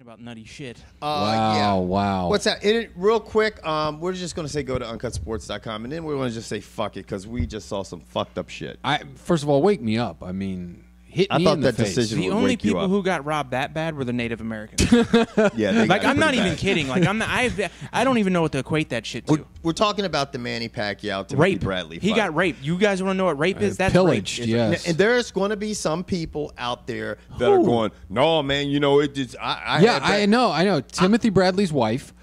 about nutty shit. Wow. What's that? Real quick, we're just going to say go to uncutsports.com, and then we're going to just say fuck it because we just saw some fucked up shit. First of all, wake me up. I mean, hit me in the face. Decision the would only wake you people up. who got robbed that bad were the Native Americans. Yeah, they like got I'm not pretty even bad. kidding. Like I don't even know what to equate that shit to. We're talking about the Manny Pacquiao, Timothy Rape. Bradley fight. He got raped. You guys want to know what rape is? That's pillaged, rape. yes. And there's going to be some people out there that are going, no, man, you know, it just, I know. Timothy Bradley's wife,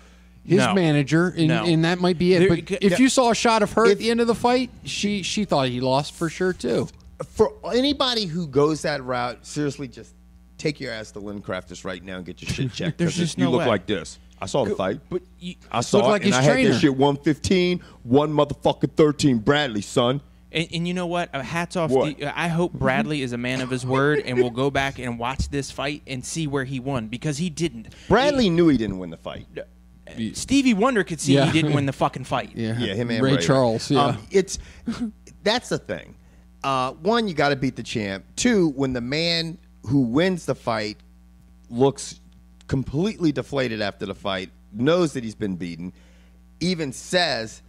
his No. manager, and, No. and that might be it. There- But if you saw a shot of her at the end of the fight, she thought he lost for sure, too. For anybody who goes that route, seriously, just take your ass to Lynn Crafters right now and get your shit checked. There's 'cause just you no look way. like this. I saw the fight. But I saw Look it, like and his I had trainer. that shit 115, one motherfucking 13. Bradley, son. And you know what? Hats off. What? I hope Bradley is a man of his word and will go back and watch this fight and see where he won because he didn't. Bradley knew he didn't win the fight. Stevie Wonder could see Yeah. he didn't win the fucking fight. Yeah, him and Ray Charles, yeah. That's the thing. One, you got to beat the champ. Two, when the man who wins the fight looks completely deflated after the fight, knows that he's been beaten, even says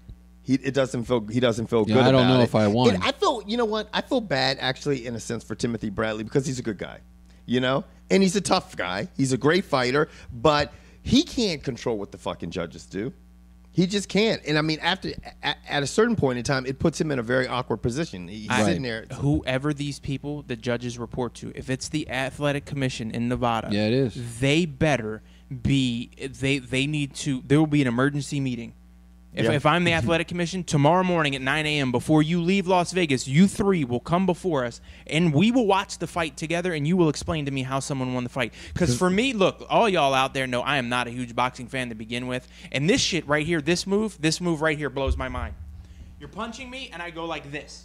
he doesn't feel good about it. I don't know if I won. And I feel, you know what? I feel bad actually in a sense for Timothy Bradley because he's a good guy, you know, and he's a tough guy. He's a great fighter, but he can't control what the fucking judges do. He just can't. And I mean, at a certain point in time, it puts him in a very awkward position. He's sitting there. Whoever these people, the judges report to, if it's the Athletic Commission in Nevada, Yeah, it is. They better be. They need to. There will be an emergency meeting. If I'm the Athletic Commission, tomorrow morning at 9 a.m. before you leave Las Vegas, you three will come before us, and we will watch the fight together, and you will explain to me how someone won the fight. Because for me, look, all y'all out there know I am not a huge boxing fan to begin with, and this shit right here, this move right here blows my mind. You're punching me, and I go like this.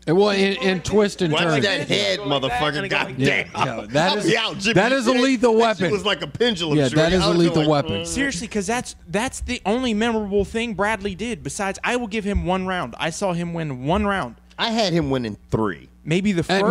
And twist and Watch turn. that head, motherfucker. Goddamn. Yeah, that is I'll be out, Jimmy. that is a lethal That weapon. shit was like a pendulum. Yeah, that shorty. is I a was lethal like, weapon. Seriously, because that's the only memorable thing Bradley did. Besides, I will give him one round. I saw him win one round. I had him winning 3. Maybe the first.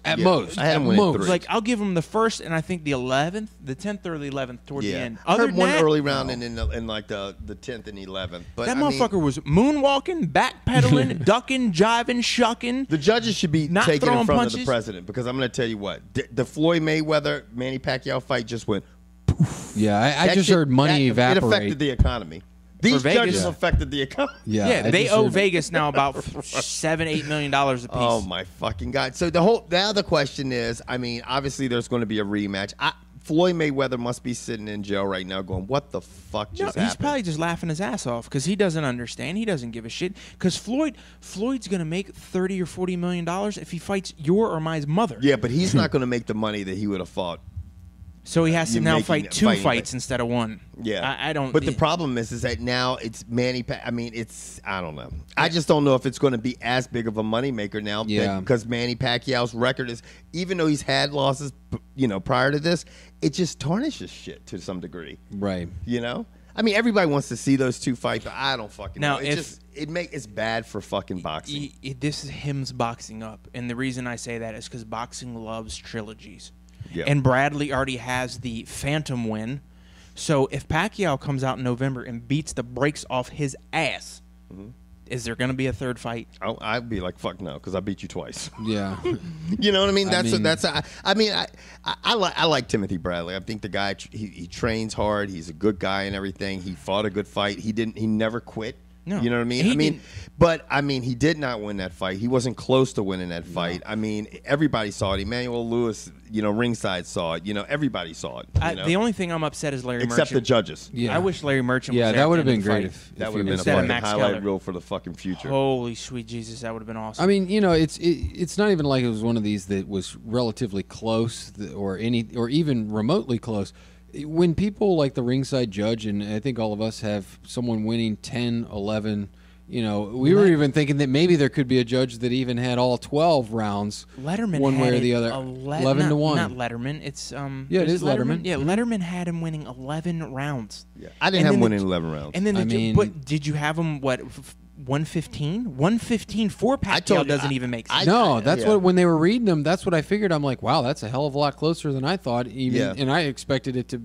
At most. I had him At winning most. 3. Like, I'll give him the first and I think the 11th, the 10th or the 11th toward the end. I Other heard than one that, early round and in like the 10th and 11th. But that I mean, motherfucker was moonwalking, backpedaling, ducking, jiving, shucking. the judges should be Not taken in throwing front of punches. the president because I'm going to tell you what. The Floyd Mayweather Manny Pacquiao fight just went. Yeah, I That just shit- heard money It affected evaporate. the economy. These Vegas. judges Yeah. affected the economy. Yeah, I they just owe heard- Vegas now about $7-8 million a piece. Oh my fucking god! So now the question is, I mean, obviously there's going to be a rematch. Floyd Mayweather must be sitting in jail right now, going, "What the fuck No, just he's happened?" probably just laughing his ass off because he doesn't understand. He doesn't give a shit. Because Floyd's gonna make $30 or $40 million if he fights your or my mother. Yeah, but he's not going to make the money that he would have fought. So he has to You're now making fight it- two fighting fights back. instead of one. Yeah, I don't. But the problem is that now it's Manny. I mean, I don't know. I just don't know if it's going to be as big of a moneymaker now. Yeah. Because Manny Pacquiao's record is, even though he's had losses, prior to this, it just tarnishes shit to some degree. Right. You know. I mean, everybody wants to see those two fight, but I don't fucking Now, know. It's bad for fucking boxing. This is him's boxing up, and the reason I say that is because boxing loves trilogies. Yeah. And Bradley already has the Phantom win. So if Pacquiao comes out in November and beats the brakes off his ass, is there going to be a third fight? I'd be like, fuck no, because I beat you twice. Yeah. You know what I mean? I I like Timothy Bradley. I think the guy he trains hard. He's a good guy and everything. He fought a good fight. He never quit. No. You know what I mean? He did not win that fight. He wasn't close to winning that fight. I mean, everybody saw it. Emmanuel Lewis, ringside saw it. Everybody saw it. The only thing I'm upset is Larry except Merchant. the judges. Yeah. I wish Larry Merchant was Yeah, there that at would the have been end of the great fight. if That he would have been a was Instead of fucking Max highlight Keller. reel for the fucking future. Holy sweet Jesus, that would have been awesome. I mean, it's not even like it was one of these that was relatively close or even remotely close. When people like the ringside judge, and I think all of us have someone winning 10, 11, we were even thinking that maybe there could be a judge that even had all 12 rounds, Letterman one way had or the it other, 11 to 1. Not Letterman. It's Yeah, it is Letterman. Yeah, Letterman had him winning 11 rounds. Yeah. I didn't have him winning 11 rounds. And then, I mean- but did you have him 115? 115 for Pacquiao told you, doesn't even make sense. No, that's yeah. what when they were reading them. That's what I figured. I'm like, wow, that's a hell of a lot closer than I thought. Even, Yeah. and I expected it to,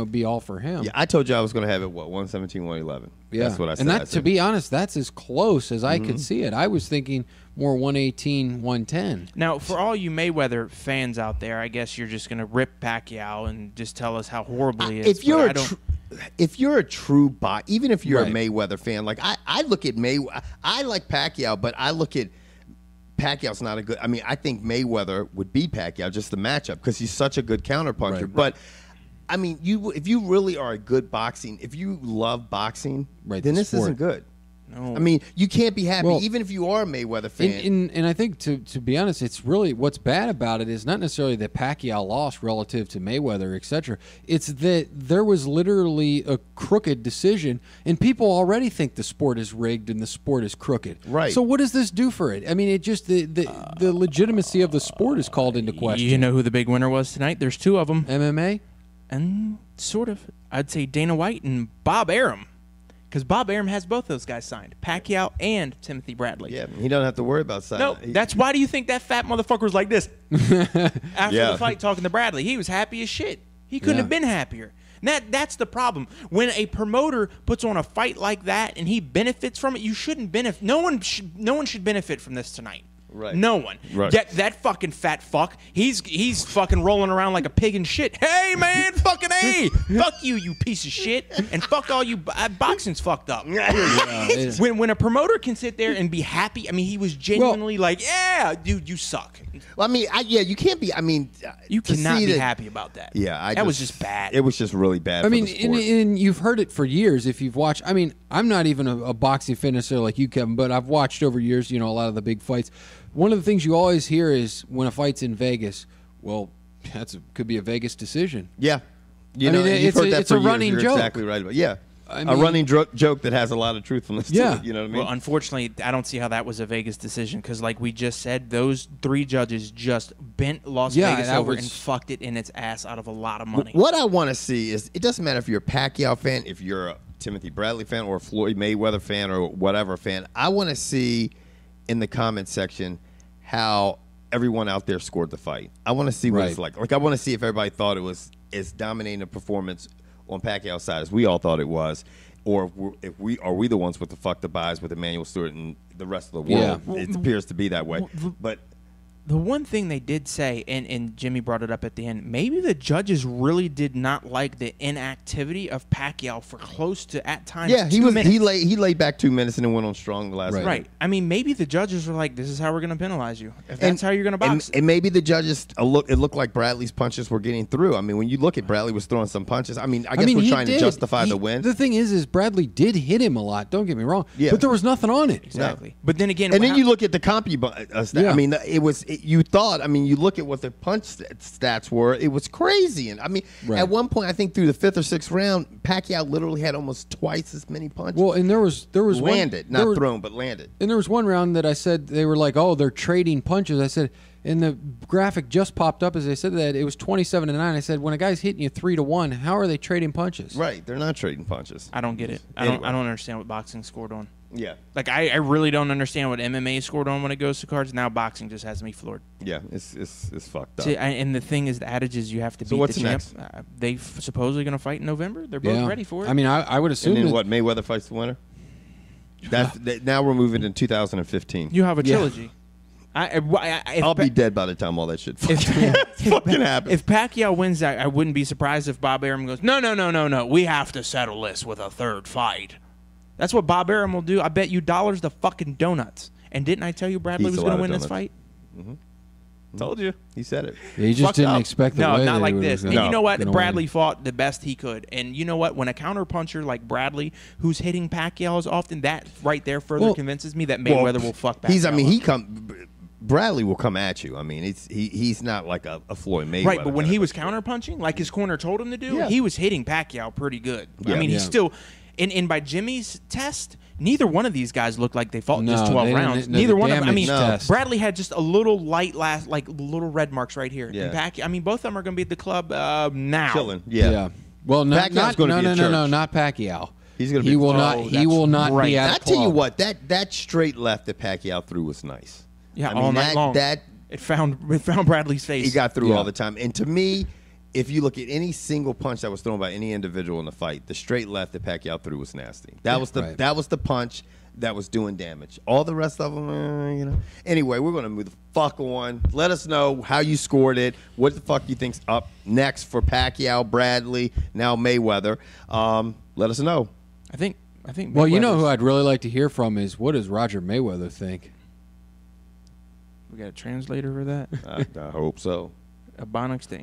be all for him. Yeah, I told you I was going to have it, 117, 111. Yeah. That's what I said. And I that, said, to be honest, that's as close as I could see it. I was thinking more 118, 110. Now, for all you Mayweather fans out there, I guess you're just going to rip Pacquiao and just tell us how horrible he is. if you're but if you're a true even if you're Right. a Mayweather fan, like I look at I like Pacquiao, but I look at Pacquiao's not a good. I mean, I think Mayweather would beat Pacquiao just the matchup because he's such a good counterpuncher. Right. But I mean, if you really are a good boxing, if you love boxing, Right, then the this sport. isn't good. No. I mean, you can't be happy Well, even if you are a Mayweather fan. And I think to be honest, it's really what's bad about it is not necessarily that Pacquiao lost relative to Mayweather, etc. It's that there was literally a crooked decision, and people already think the sport is rigged and the sport is crooked. Right. So what does this do for it? I mean, it just the legitimacy of the sport is called into question. You know who the big winner was tonight? There's two of them. MMA. And sort of. I'd say Dana White and Bob Arum. Because Bob Arum has both those guys signed, Pacquiao and Timothy Bradley. Yeah, he doesn't have to worry about signing. No, that's why do you think that fat motherfucker was like this after Yeah. the fight talking to Bradley? He was happy as shit. He couldn't Yeah. have been happier. That's the problem. When a promoter puts on a fight like that and he benefits from it, you shouldn't benefit. No one should benefit from this tonight. Right. No one. Right. That fucking fat fuck. He's fucking rolling around like a pig in shit. Hey man, fucking hey, fuck you piece of shit, and fuck all you. Boxing's fucked up. When a promoter can sit there and be happy, I mean, he was genuinely like, yeah, dude, you suck. Well, I mean, you can't be. I mean, You to cannot see be that- happy about that. Yeah, that was just bad. It was just really bad. I mean, for the sport. and you've heard it for years if you've watched. I mean, I'm not even a boxing fan necessarily like you, Kevin, but I've watched over years, a lot of the big fights. One of the things you always hear is when a fight's in Vegas, well, could be a Vegas decision. Yeah. I mean, you've heard that it's for a years. running You're joke. Exactly right about. Yeah. I A mean- running joke that has a lot of truthfulness Yeah. to it. You know what I mean? Well, unfortunately, I don't see how that was a Vegas decision because, like we just said, those three judges just bent Las Yeah, Vegas that over was- and fucked it in its ass out of a lot of money. What I want to see is it doesn't matter if you're a Pacquiao fan, if you're a Timothy Bradley fan, or a Floyd Mayweather fan, or whatever fan. I want to see in the comment section how everyone out there scored the fight. I want to see what it's Right. like. Like, I want to see if everybody thought it was as dominating a performance on Pacquiao's side as we all thought it was, or if we are we the ones with the fucked up eyes with Emmanuel Stewart and the rest of the world. Yeah. It appears to be that way. But The one thing they did say, and Jimmy brought it up at the end, maybe the judges really did not like the inactivity of Pacquiao for close to, at times, yeah, 2 minutes. he laid back 2 minutes and then went on strong the last Right. minute. Right. I mean, maybe the judges were like, this is how we're going to penalize you. If that's how you're going to box. And maybe the judges it looked like Bradley's punches were getting through. I mean, when you look at Bradley was throwing some punches. I mean, I guess we're he trying to did. justify the win. The thing is Bradley did hit him a lot. Don't get me wrong. Yeah. But there was nothing on it. Exactly. But then again, And then how- you look at the Yeah. I mean, you thought. I mean, you look at what the punch stats were. It was crazy. And I mean, Right. at one point, I think through the 5th or 6th round, Pacquiao literally had almost twice as many punches. Well, and there was landed, one, there not were- thrown, but landed. And there was one round that I said they were like, oh, they're trading punches. I said, and the graphic just popped up as they said that it was 27-9. I said, when a guy's hitting you 3-1, how are they trading punches? Right, they're not trading punches. I don't get it. I don't understand what boxing scored on. Yeah, Like, I really don't understand what MMA scored on when it goes to cards. Now boxing just has me floored. yeah, it's fucked up. See, and the thing is, the adage is you have to So beat what's the champ. next? They supposedly going to fight in November. They're both Yeah. ready for it. I mean, I would assume And then that- what? Mayweather fights the winner. Now we're moving in 2015. you have a Yeah. trilogy. If I'll be dead by the time all that shit fucking happens. If Pacquiao wins that, I wouldn't be surprised if Bob Arum goes, no. We have to settle this with a third fight. That's what Bob Arum will do. I bet you dollars to fucking donuts. And didn't I tell you Bradley Eats was a going lot to of win this donuts. fight? Told you. He said it. he just Fucked didn't up. expect the No, way not that like he this. was And gonna- you know what? gonna Bradley win. fought the best he could. And you know what? When a counterpuncher like Bradley, who's hitting Pacquiao as often, that right there further Well- convinces me that Mayweather will fuck Pacquiao up. Bradley will come at you. I mean, he's not like a Floyd Mayweather. Right, but when kind he of was a- counterpunching, like his corner told him to do, Yeah. he was hitting Pacquiao pretty good. Yeah. I mean, he's Yeah. still... And by Jimmy's test, neither one of these guys looked like they fought No, just 12 they didn't- rounds. no, Neither the one of them. I mean, damage test. Bradley had just a little light little red marks right here. Yeah. And Pacquiao, I mean, both of them are going to be at the club now. chilling. Yeah. Well, Pacquiao's not gonna be at no, church. not Pacquiao. He's gonna be. He will not. He will not right. be at I a tell you club. what, that straight left that Pacquiao threw was nice. Yeah, I mean, all night long. That it found Bradley's face. he got through Yeah. all the time. And to me, if you look at any single punch that was thrown by any individual in the fight, the straight left that Pacquiao threw was nasty. That was the Right. that was the punch that was doing damage. All the rest of them, you know. Anyway, we're gonna move the fuck on. Let us know how you scored it. What the fuck you think's up next for Pacquiao, Bradley, now Mayweather. Let us know. I think. Well, you know who Mayweather's- I'd really like to hear from is what does Roger Mayweather think? We got a translator for that. I hope so. A Bonix thing.